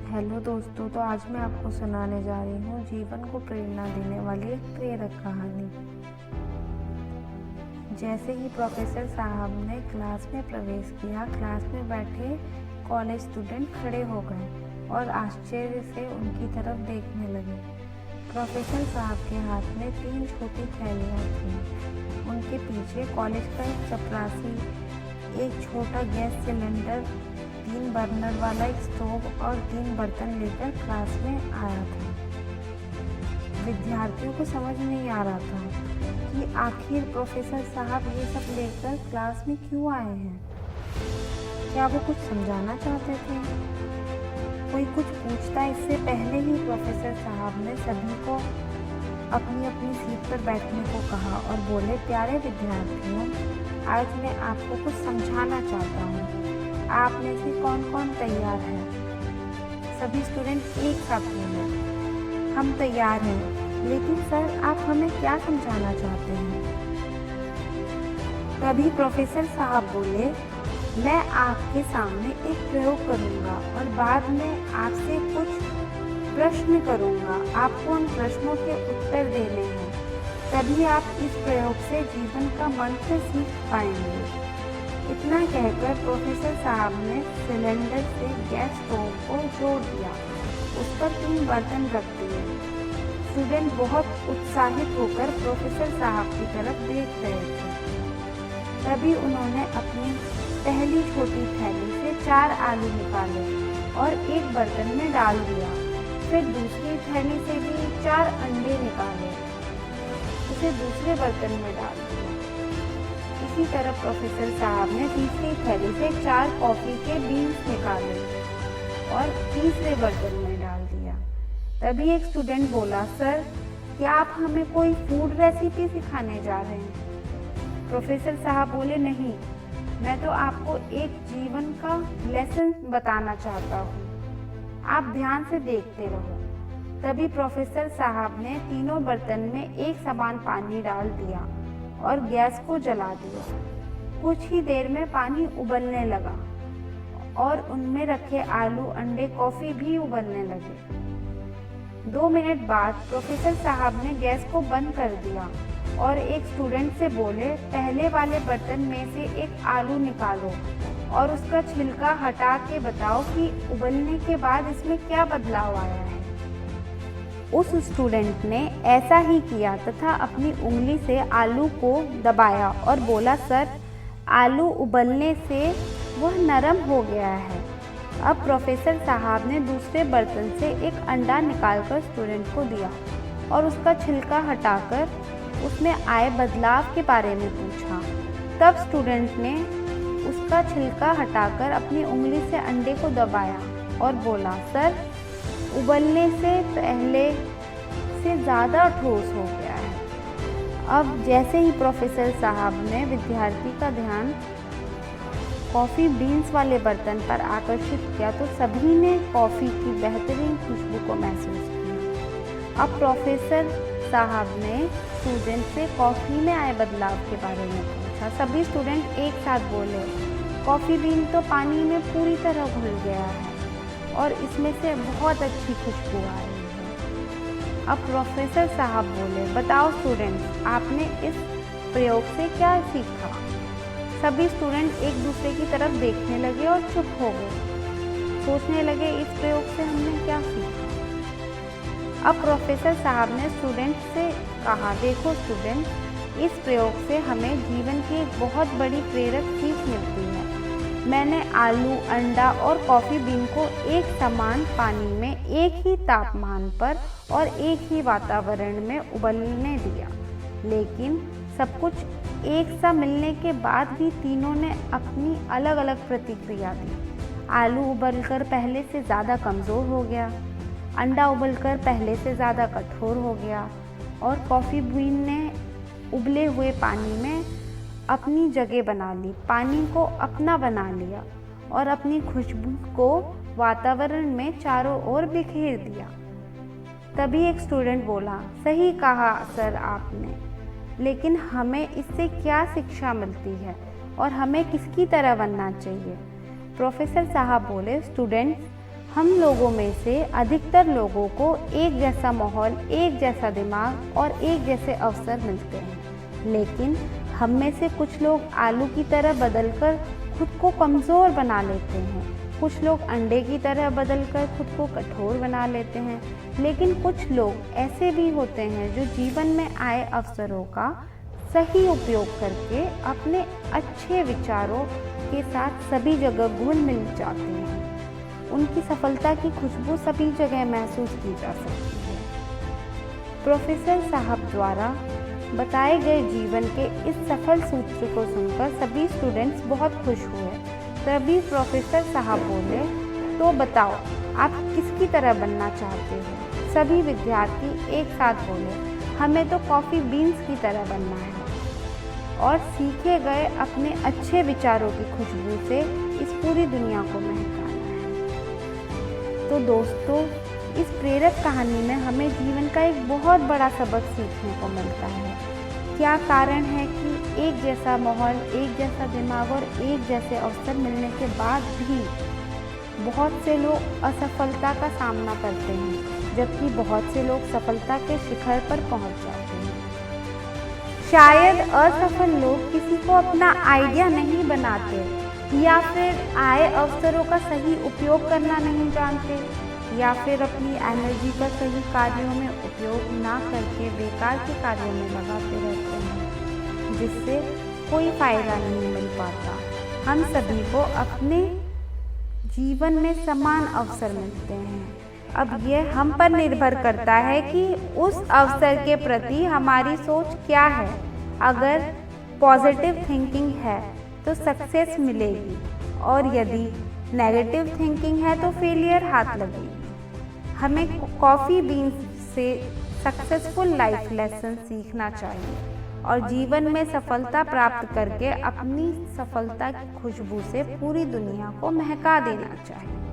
Hello दोस्तों, तो आज मैं आपको सुनाने जा रही हूँ जीवन को प्रेरणा देने वाली एक प्रेरक कहानी। जैसे ही प्रोफेसर साहब ने क्लास में प्रवेश किया, क्लास में बैठे कॉलेज स्टूडेंट खड़े हो गए और आश्चर्य से उनकी तरफ देखने लगे। प्रोफेसर साहब के हाथ में 3 छोटी थैलियाँ थीं। उनके पीछे कॉलेज का एक चपरासी एक छोटा गैस सिलेंडर, 3 बर्नर वाला एक स्टोव और 3 बर्तन लेकर क्लास में आया था। विद्यार्थियों को समझ नहीं आ रहा था कि आखिर प्रोफेसर साहब ये सब लेकर क्लास में क्यों आए हैं। क्या वो कुछ समझाना चाहते थे? कोई कुछ पूछता इससे पहले ही प्रोफेसर साहब ने सभी को अपनी अपनी सीट पर बैठने को कहा और बोले, प्यारे विद्यार्थियों, आज मैं आपको कुछ समझाना चाहता हूँ। आप में से कौन कौन तैयार है? सभी स्टूडेंट एक साथ बोले, हम तैयार हैं। लेकिन सर, आप हमें क्या समझाना चाहते हैं? तभी प्रोफेसर साहब बोले, मैं आपके सामने एक प्रयोग करूंगा और बाद में आपसे कुछ प्रश्न करूंगा। आपको उन प्रश्नों के उत्तर देने हैं, तभी आप इस प्रयोग से जीवन का मंत्र सीख पाएंगे। इतना कहकर प्रोफेसर साहब ने सिलेंडर से गैस स्टोव को जोड़ दिया, उस पर 3 बर्तन रख दिए। स्टूडेंट बहुत उत्साहित होकर प्रोफेसर साहब की तरफ देख रहे थे। तभी उन्होंने अपनी पहली छोटी थैली से 4 आलू निकाले और एक बर्तन में डाल दिया। फिर दूसरी थैली से भी 4 अंडे निकाले, उसे दूसरे बर्तन में डाल दिया। इसी तरह प्रोफेसर साहब ने तीसरी थैली से 4 कॉफ़ी के बीन्स निकाले और तीसरे बर्तन में डाल दिया। तभी एक स्टूडेंट बोला, सर, क्या आप हमें कोई फूड रेसिपी सिखाने जा रहे हैं? प्रोफेसर साहब बोले, नहीं, मैं तो आपको एक जीवन का लेसन बताना चाहता हूँ। आप ध्यान से देखते रहो। तभी प्रोफेसर साहब ने तीनों बर्तन में एक समान पानी डाल दिया और गैस को जला दिया। कुछ ही देर में पानी उबलने लगा और उनमें रखे आलू, अंडे, कॉफ़ी भी उबलने लगे। 2 मिनट बाद प्रोफेसर साहब ने गैस को बंद कर दिया और एक स्टूडेंट से बोले, पहले वाले बर्तन में से एक आलू निकालो और उसका छिलका हटा के बताओ कि उबलने के बाद इसमें क्या बदलाव आया है। उस स्टूडेंट ने ऐसा ही किया तथा अपनी उंगली से आलू को दबाया और बोला, सर, आलू उबलने से वह नरम हो गया है। अब प्रोफेसर साहब ने दूसरे बर्तन से एक अंडा निकालकर स्टूडेंट को दिया और उसका छिलका हटाकर उसमें आए बदलाव के बारे में पूछा। तब स्टूडेंट ने उसका छिलका हटाकर अपनी उंगली से अंडे को दबाया और बोला, सर, उबलने से पहले से ज़्यादा ठोस हो गया है। अब जैसे ही प्रोफेसर साहब ने विद्यार्थी का ध्यान कॉफ़ी बीन्स वाले बर्तन पर आकर्षित किया तो सभी ने कॉफ़ी की बेहतरीन खुशबू को महसूस किया। अब प्रोफेसर साहब ने स्टूडेंट से कॉफ़ी में आए बदलाव के बारे में पूछा। सभी स्टूडेंट एक साथ बोले, कॉफ़ी बीन तो पानी में पूरी तरह घुल गया है और इसमें से बहुत अच्छी खुशबू आ रही है। अब प्रोफेसर साहब बोले, बताओ स्टूडेंट्स, आपने इस प्रयोग से क्या सीखा? सभी स्टूडेंट एक दूसरे की तरफ देखने लगे और चुप हो गए, सोचने लगे, इस प्रयोग से हमने क्या सीखा। अब प्रोफेसर साहब ने स्टूडेंट से कहा, देखो स्टूडेंट, इस प्रयोग से हमें जीवन की एक बहुत बड़ी प्रेरक सीख मिलती है। मैंने आलू, अंडा और कॉफ़ी बीन को एक समान पानी में एक ही तापमान पर और एक ही वातावरण में उबलने दिया, लेकिन सब कुछ एक सा मिलने के बाद भी तीनों ने अपनी अलग अलग प्रतिक्रिया दी। आलू उबलकर पहले से ज़्यादा कमज़ोर हो गया, अंडा उबलकर पहले से ज़्यादा कठोर हो गया और कॉफ़ी बीन ने उबले हुए पानी में अपनी जगह बना ली, पानी को अपना बना लिया और अपनी खुशबू को वातावरण में चारों ओर बिखेर दिया। तभी एक स्टूडेंट बोला, सही कहा सर आपने, लेकिन हमें इससे क्या शिक्षा मिलती है और हमें किसकी तरह बनना चाहिए? प्रोफेसर साहब बोले, स्टूडेंट्स, हम लोगों में से अधिकतर लोगों को एक जैसा माहौल, एक जैसा दिमाग और एक जैसे अवसर मिलते हैं, लेकिन हम में से कुछ लोग आलू की तरह बदलकर खुद को कमज़ोर बना लेते हैं, कुछ लोग अंडे की तरह बदलकर खुद को कठोर बना लेते हैं, लेकिन कुछ लोग ऐसे भी होते हैं जो जीवन में आए अवसरों का सही उपयोग करके अपने अच्छे विचारों के साथ सभी जगह घुल मिल जाते हैं। उनकी सफलता की खुशबू सभी जगह महसूस की जा सकती है। प्रोफेसर साहब द्वारा बताए गए जीवन के इस सफल सूत्र को सुनकर सभी स्टूडेंट्स बहुत खुश हुए। तभी प्रोफेसर साहब बोले, तो बताओ आप किसकी तरह बनना चाहते हो? सभी विद्यार्थी एक साथ बोले, हमें तो कॉफ़ी बीन्स की तरह बनना है और सीखे गए अपने अच्छे विचारों की खुशबू से इस पूरी दुनिया को महकाना है। तो दोस्तों, इस प्रेरक कहानी में हमें जीवन का एक बहुत बड़ा सबक सीखने को मिलता है। क्या कारण है कि एक जैसा माहौल, एक जैसा दिमाग और एक जैसे अवसर मिलने के बाद भी बहुत से लोग असफलता का सामना करते हैं, जबकि बहुत से लोग सफलता के शिखर पर पहुंच जाते हैं। शायद असफल लोग किसी को अपना आइडिया नहीं बनाते, या फिर आए अवसरों का सही उपयोग करना नहीं जानते, या फिर अपनी एनर्जी का सही कार्यों में उपयोग ना करके बेकार के कार्यों में लगाते रहते हैं, जिससे कोई फायदा नहीं मिल पाता। हम सभी को अपने जीवन में समान अवसर मिलते हैं। अब यह हम पर निर्भर करता है कि उस अवसर के प्रति हमारी सोच क्या है। अगर पॉजिटिव थिंकिंग है तो सक्सेस मिलेगी, और यदि नेगेटिव थिंकिंग है तो फेलियर हाथ लगेगी। हमें कॉफ़ी बीन्स से सक्सेसफुल लाइफ लेसन सीखना चाहिए और जीवन में सफलता प्राप्त करके अपनी सफलता की खुशबू से पूरी दुनिया को महका देना चाहिए।